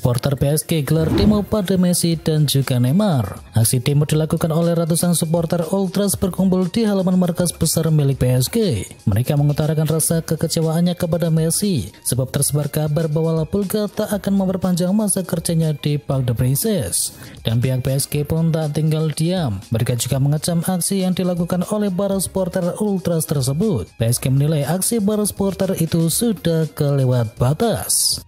Supporter PSG gelar demo pada Messi dan juga Neymar. Aksi demo dilakukan oleh ratusan supporter Ultras berkumpul di halaman markas besar milik PSG. Mereka mengutarakan rasa kekecewaannya kepada Messi sebab tersebar kabar bahwa La Pulga tak akan memperpanjang masa kerjanya di Parc des Princes. Dan pihak PSG pun tak tinggal diam. Mereka juga mengecam aksi yang dilakukan oleh para supporter Ultras tersebut. PSG menilai aksi para supporter itu sudah kelewat batas.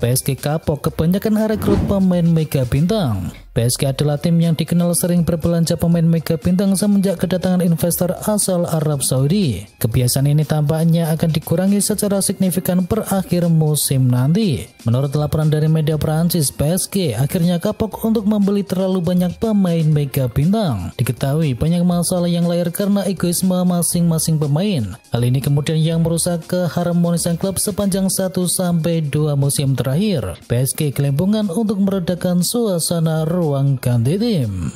PSG kapok kebanyakan rekrut pemain mega bintang. PSG adalah tim yang dikenal sering berbelanja pemain mega bintang semenjak kedatangan investor asal Arab Saudi. Kebiasaan ini tampaknya akan dikurangi secara signifikan per akhir musim nanti. Menurut laporan dari media Prancis, PSG akhirnya kapok untuk membeli terlalu banyak pemain mega bintang. Diketahui banyak masalah yang lahir karena egoisme masing-masing pemain. Hal ini kemudian yang merusak keharmonisan klub sepanjang 1-2 musim terakhir. PSG kelimpungan untuk meredakan suasana ruang ganti tim.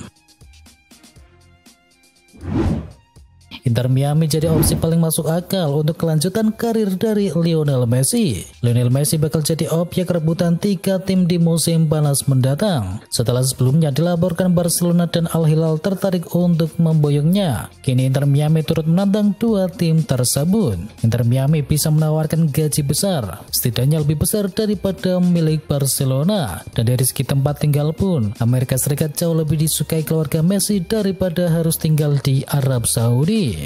Inter Miami jadi opsi paling masuk akal untuk kelanjutan karir dari Lionel Messi. Lionel Messi bakal jadi objek rebutan 3 tim di musim panas mendatang. Setelah sebelumnya dilaporkan Barcelona dan Al Hilal tertarik untuk memboyongnya, kini Inter Miami turut menantang 2 tim tersebut. Inter Miami bisa menawarkan gaji besar, setidaknya lebih besar daripada milik Barcelona. Dan dari segi tempat tinggal pun, Amerika Serikat jauh lebih disukai keluarga Messi daripada harus tinggal di Arab Saudi.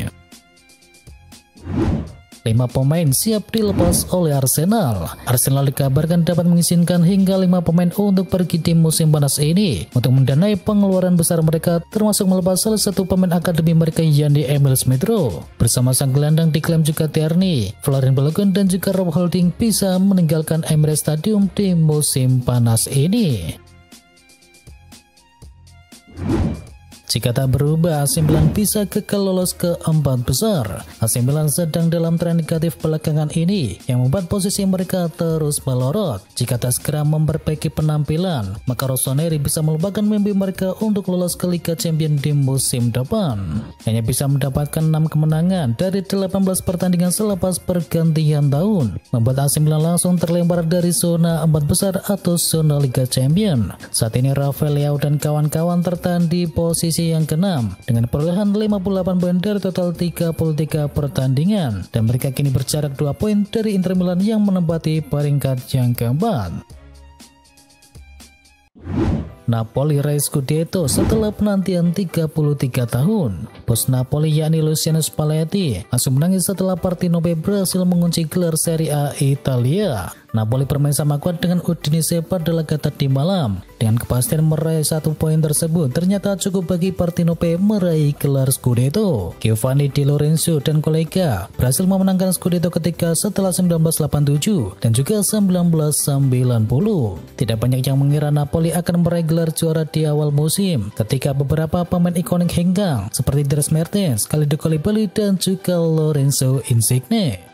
5 pemain siap dilepas oleh Arsenal. Arsenal dikabarkan dapat mengizinkan hingga 5 pemain untuk pergi di musim panas ini untuk mendanai pengeluaran besar mereka, termasuk melepas salah satu pemain akademi mereka yakni Emil Smith Rowe. Bersama sang gelandang diklaim juga Tierney, Florian Balogun dan juga Rob Holding bisa meninggalkan Emirates Stadium di musim panas ini. Jika tak berubah, AC Milan bisa kekal lolos ke 4 besar. AC Milan sedang dalam tren negatif belakangan ini yang membuat posisi mereka terus melorot. Jika tak segera memperbaiki penampilan, maka Rossoneri bisa melupakan mimpi mereka untuk lolos ke Liga Champions di musim depan. Hanya bisa mendapatkan 6 kemenangan dari 18 pertandingan selepas pergantian tahun, membuat AC Milan langsung terlempar dari zona 4 besar atau zona Liga Champions. Saat ini Rafael Leao dan kawan-kawan tertahan di posisi yang ke-6 dengan perolehan 58 poin dari total 33 pertandingan, dan mereka kini berjarak 2 poin dari Inter Milan yang menempati peringkat yang keempat. Napoli raih Scudetto setelah penantian 33 tahun. Bos Napoli yakni Luciano Spalletti langsung menangis setelah Partenope berhasil mengunci gelar Serie A Italia. Napoli bermain sama kuat dengan Udinese pada laga tadi malam. Dengan kepastian meraih 1 poin tersebut ternyata cukup bagi Partenope meraih gelar Scudetto. Giovanni Di Lorenzo dan kolega berhasil memenangkan Scudetto ketiga setelah 1987 dan juga 1990. Tidak banyak yang mengira Napoli akan meraih gelar juara di awal musim ketika beberapa pemain ikonik hengkang seperti Dries Mertens, Kalidou Koulibaly dan juga Lorenzo Insigne.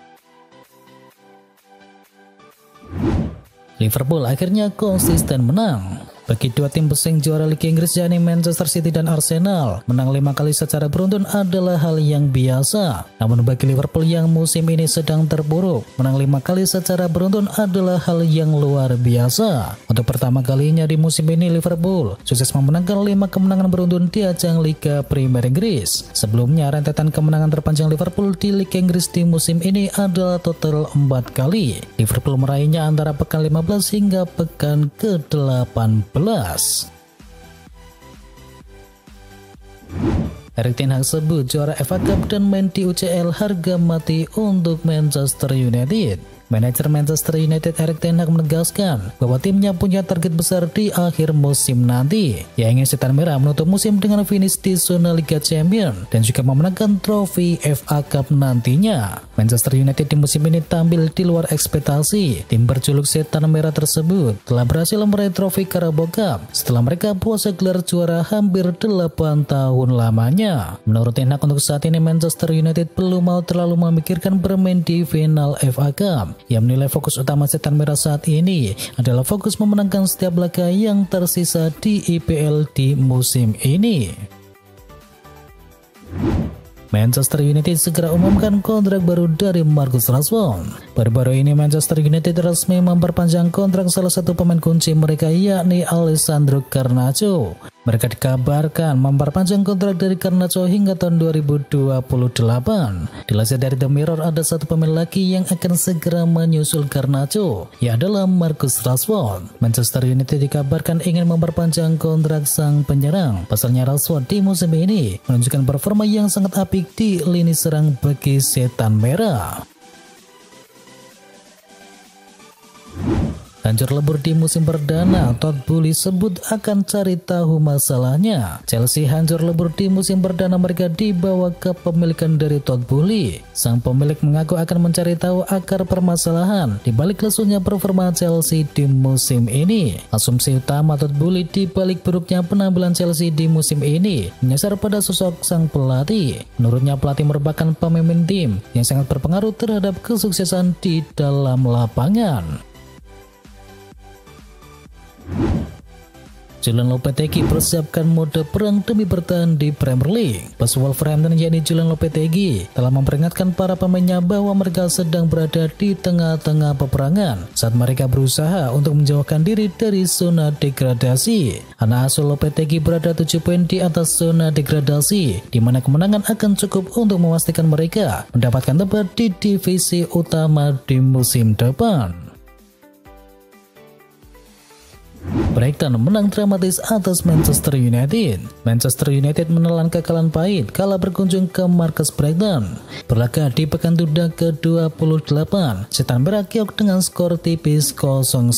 Liverpool akhirnya konsisten menang. Bagi 2 tim pesaing juara Liga Inggris yakni Manchester City dan Arsenal, menang 5 kali secara beruntun adalah hal yang biasa. Namun bagi Liverpool yang musim ini sedang terpuruk, menang 5 kali secara beruntun adalah hal yang luar biasa. Untuk pertama kalinya di musim ini Liverpool sukses memenangkan 5 kemenangan beruntun di ajang Liga Premier Inggris. Sebelumnya rentetan kemenangan terpanjang Liverpool di Liga Inggris di musim ini adalah total 4 kali. Liverpool meraihnya antara pekan 15 hingga pekan ke-18. Erik ten Hag sebut juara FA Cup dan main di UCL harga mati untuk Manchester United. Manajer Manchester United Erik ten Hag menegaskan bahwa timnya punya target besar di akhir musim nanti. Ia ingin Setan Merah menutup musim dengan finish di zona Liga Champions dan juga memenangkan trofi FA Cup nantinya. Manchester United di musim ini tampil di luar ekspektasi. Tim berjuluk Setan Merah tersebut telah berhasil meraih trofi Carabao Cup setelah mereka puasa gelar juara hampir 8 tahun lamanya. Menurut ten Hag, untuk saat ini Manchester United belum mau terlalu memikirkan bermain di final FA Cup. Ia menilai fokus utama Setan Merah saat ini adalah fokus memenangkan setiap laga yang tersisa di IPL di musim ini. Manchester United segera umumkan kontrak baru dari Marcus Rashford. Baru-baru ini Manchester United resmi memperpanjang kontrak salah satu pemain kunci mereka, yakni Alessandro Garnacho. Mereka dikabarkan memperpanjang kontrak dari Garnacho hingga tahun 2028. Dilansir dari The Mirror, ada satu pemain lagi yang akan segera menyusul Garnacho, yaitu Marcus Rashford. Manchester United dikabarkan ingin memperpanjang kontrak sang penyerang. Pasalnya Rashford di musim ini menunjukkan performa yang sangat apik di lini serang bagi Setan Merah. Hancur lebur di musim perdana, Todd Boehly sebut akan cari tahu masalahnya. Chelsea hancur lebur di musim perdana mereka di bawah kepemilikan dari Todd Boehly. Sang pemilik mengaku akan mencari tahu akar permasalahan di balik lesunya performa Chelsea di musim ini. Asumsi utama Todd Boehly di balik buruknya penampilan Chelsea di musim ini menyasar pada sosok sang pelatih. Menurutnya, pelatih merupakan pemimpin tim yang sangat berpengaruh terhadap kesuksesan di dalam lapangan. Julian Lopetegui persiapkan mode perang demi bertahan di Premier League. Bos Wolverhampton yakni Julian Lopetegui telah memperingatkan para pemainnya bahwa mereka sedang berada di tengah-tengah peperangan saat mereka berusaha untuk menjauhkan diri dari zona degradasi. Anak asuh Lopetegui berada 7 poin di atas zona degradasi, di mana kemenangan akan cukup untuk memastikan mereka mendapatkan tempat di divisi utama di musim depan. Brighton menang dramatis atas Manchester United. Manchester United menelan kekalahan pahit kala berkunjung ke markas Brighton. Berlaga di pekan tunda ke-28, Setan Merah keok dengan skor tipis 0-1.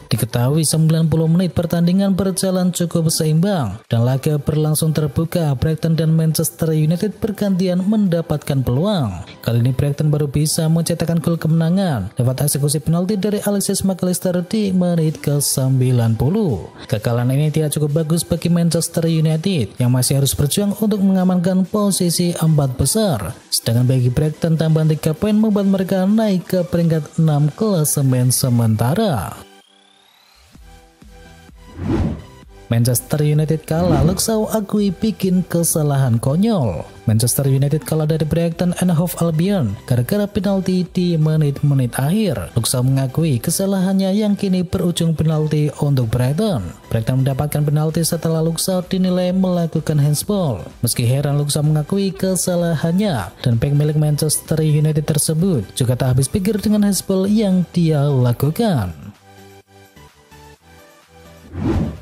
Diketahui 90 menit pertandingan berjalan cukup seimbang dan laga berlangsung terbuka. Brighton dan Manchester United bergantian mendapatkan peluang. Kali ini Brighton baru bisa mencetakkan gol kemenangan lewat eksekusi penalti dari Alexis McAllister di menit ke-90. Kekalahan ini tidak cukup bagus bagi Manchester United yang masih harus berjuang untuk mengamankan posisi 4 besar. Sedangkan bagi Brighton, tambahan 3 poin membuat mereka naik ke peringkat 6 klasemen sementara. Manchester United kalah, Luxau akui bikin kesalahan konyol. Manchester United kalah dari Brighton and Hove Albion gara-gara penalti di menit-menit akhir. Luxau mengakui kesalahannya yang kini berujung penalti untuk Brighton. Brighton mendapatkan penalti setelah Luxau dinilai melakukan handsball. Meski heran, Luxau mengakui kesalahannya dan bek milik Manchester United tersebut juga tak habis pikir dengan handsball yang dia lakukan.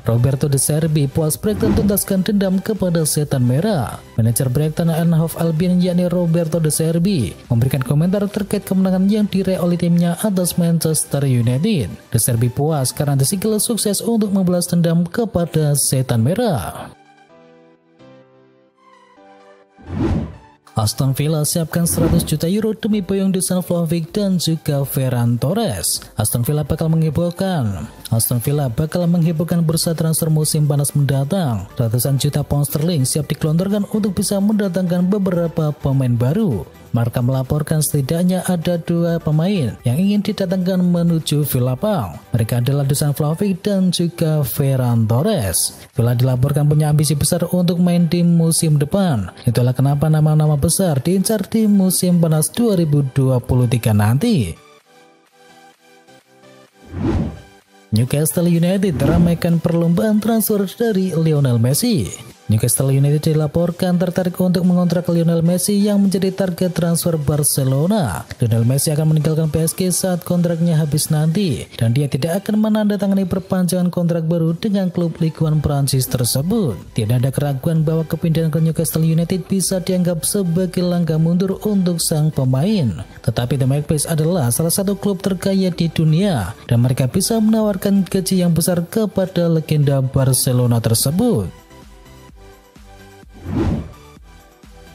Roberto De Zerbi puas Brighton tuntaskan dendam kepada Setan Merah. Manajer Brighton and Hove Albion yakni Roberto De Zerbi memberikan komentar terkait kemenangan yang diraih oleh timnya atas Manchester United. De Zerbi puas karena The Seagulls sukses untuk membalas dendam kepada Setan Merah. Aston Villa siapkan 100 juta euro demi boyong Dusan Vlahovic dan juga Ferran Torres. Aston Villa bakal menghebohkan bursa transfer musim panas mendatang. Ratusan juta pound sterling siap digelontorkan untuk bisa mendatangkan beberapa pemain baru. Marca melaporkan setidaknya ada 2 pemain yang ingin didatangkan menuju Villa Park. Mereka adalah Dusan Vlahovic dan juga Ferran Torres. Villa dilaporkan punya ambisi besar untuk main di musim depan. Itulah kenapa nama-nama besar diincar di musim panas 2023 nanti. Newcastle United ramaikan perlombaan transfer dari Lionel Messi. Newcastle United dilaporkan tertarik untuk mengontrak Lionel Messi yang menjadi target transfer Barcelona. Lionel Messi akan meninggalkan PSG saat kontraknya habis nanti, dan dia tidak akan menandatangani perpanjangan kontrak baru dengan klub Ligue 1 Prancis tersebut. Tidak ada keraguan bahwa kepindahan ke Newcastle United bisa dianggap sebagai langkah mundur untuk sang pemain. Tetapi The Magpies adalah salah satu klub terkaya di dunia, dan mereka bisa menawarkan gaji yang besar kepada legenda Barcelona tersebut.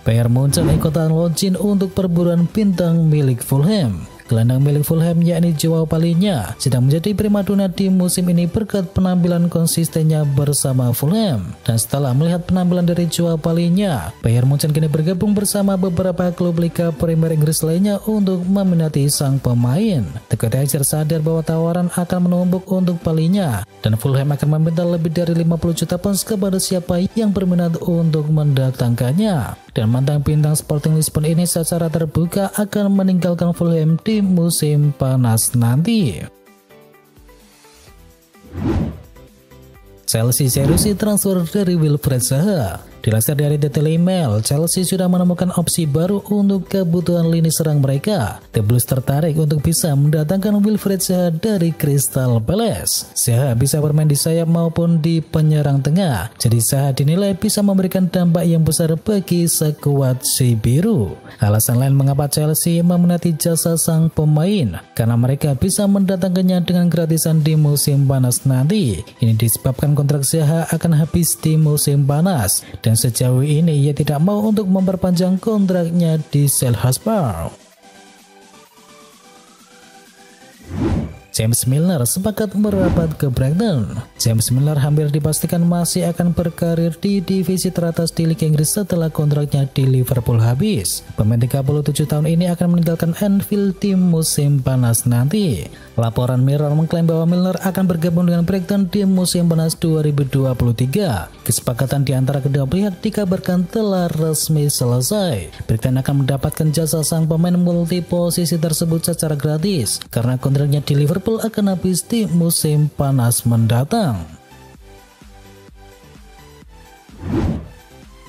Bayern Munchen ikutan launching untuk perburuan bintang milik Fulham. Gelandang milik Fulham yakni Joao Palhinha sedang menjadi primadona di musim ini berkat penampilan konsistennya bersama Fulham. Dan setelah melihat penampilan dari Joao Palhinha, Bayern Munchen kini bergabung bersama beberapa klub Liga Premier Inggris lainnya untuk meminati sang pemain. The Cottager sadar bahwa tawaran akan menumpuk untuk Palhinha, dan Fulham akan meminta lebih dari 50 juta pounds kepada siapa yang berminat untuk mendatangkannya. dan mantan bintang Sporting Lisbon ini secara terbuka akan meninggalkan Fulham di musim panas nanti. Chelsea seriusi transfer dari Wilfried Zaha. Dilansir dari Daily Mail, Chelsea sudah menemukan opsi baru untuk kebutuhan lini serang mereka. The Blues tertarik untuk bisa mendatangkan Wilfried Zaha dari Crystal Palace. Zaha bisa bermain di sayap maupun di penyerang tengah, jadi Zaha dinilai bisa memberikan dampak yang besar bagi skuad si biru. Alasan lain mengapa Chelsea meminati jasa sang pemain, karena mereka bisa mendatangkannya dengan gratisan di musim panas nanti. Ini disebabkan kontrak Zaha akan habis di musim panas, dan sejauh ini ia tidak mau untuk memperpanjang kontraknya di Selhurst. James Milner sepakat merapat ke Brighton. James Milner hampir dipastikan masih akan berkarir di divisi teratas di Liga Inggris setelah kontraknya di Liverpool habis. Pemain 37 tahun ini akan meninggalkan Anfield di musim panas nanti. Laporan Mirror mengklaim bahwa Milner akan bergabung dengan Brighton di musim panas 2023. Kesepakatan di antara kedua pihak dikabarkan telah resmi selesai. Brighton akan mendapatkan jasa sang pemain multi posisi tersebut secara gratis karena kontraknya di Liverpool akan habis di musim panas mendatang.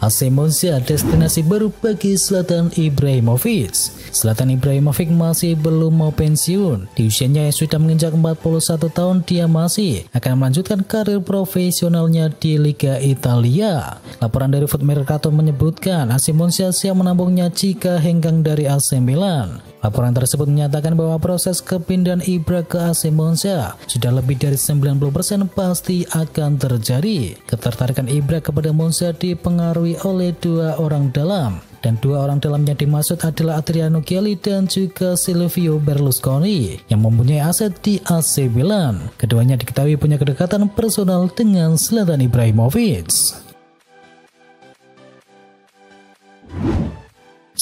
AC Monza destinasi baru bagi Zlatan Ibrahimovic. Zlatan Ibrahimovic masih belum mau pensiun. Di usianya yang sudah menginjak 41 tahun, dia masih akan melanjutkan karir profesionalnya di Liga Italia. Laporan dari Foot Mercato menyebutkan AC Monza siap menampungnya jika hengkang dari AC Milan. Laporan tersebut menyatakan bahwa proses kepindahan Ibra ke AC Monza sudah lebih dari 90% pasti akan terjadi. Ketertarikan Ibra kepada Monza dipengaruhi oleh dua orang dalam, dan dua orang dalamnya dimaksud adalah Adriano Gelli dan juga Silvio Berlusconi yang mempunyai aset di AC Milan. Keduanya diketahui punya kedekatan personal dengan Zlatan Ibrahimovic.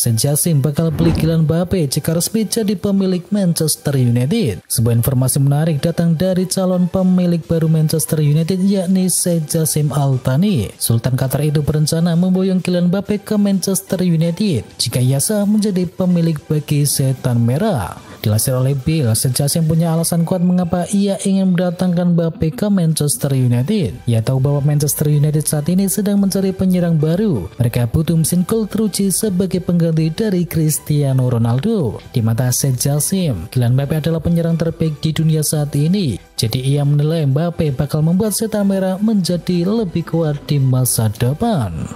Jasim bakal beli Kylian Mbappe jika resmi jadi pemilik Manchester United. Sebuah informasi menarik datang dari calon pemilik baru Manchester United, yakni Jasim Al Thani. Sultan Qatar itu berencana memboyong Kylian Mbappe ke Manchester United jika ia sah menjadi pemilik bagi Setan Merah. Dilansir oleh Bill, Jasim punya alasan kuat mengapa ia ingin mendatangkan Mbappe ke Manchester United. Ia tahu bahwa Manchester United saat ini sedang mencari penyerang baru. Mereka butuh mesin gol teruji sebagai pengganti dari Cristiano Ronaldo. Di mata Jasim, Kylian Mbappe adalah penyerang terbaik di dunia saat ini. Jadi ia menilai Mbappe bakal membuat Setan Merah menjadi lebih kuat di masa depan.